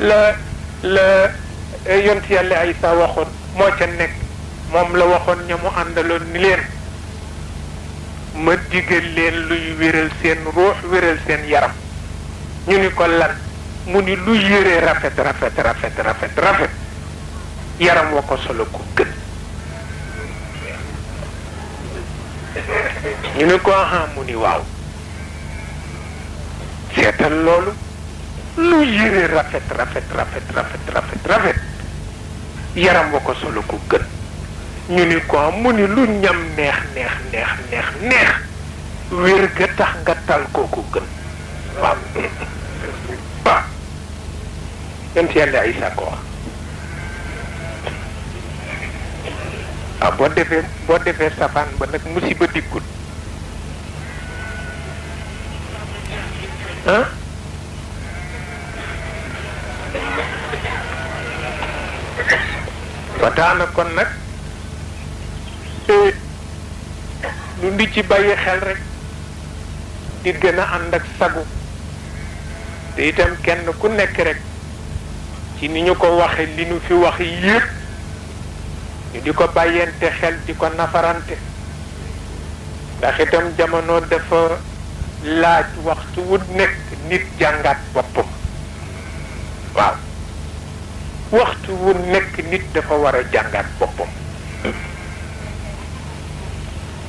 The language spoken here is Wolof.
la yonent yàlla Isa waxoon moo ca nekk moom la waxoon ña mu àndaloon ni leen ma digal leen luy wéral seen ruux wéral seen yaram ñu ni ko lan mu ni lu yére rafet rafet rafet rafet rafet yaram wa ko solo ko gën ñu ni ko aha mu ni waaw seetal loolu lu yére rafet rafet rafet rafet rafet rafet yaram wa ko solo ko gën ñu ni ko mu ni lu ñam neex neex neex neex neex wér ga tax nga tal kooku gën waaw waaw yonent yàlla Isa ko wax ah boo defee safaan ba nag musiba dikkut ah ba tax na kon nag lu ndi ci bàyyi xel rek di gën a ànd ak sagu te itam kenn ku nekk rek ci ni ñu ko waxe li ñu fi wax yépp ñu di ko bàyyente xel di ko nafarante ndax itam jamono dafa laaj waxtu wu nekk nit jàngaat boppam waaw waxtu wu nekk nit dafa war a jàngaat boppam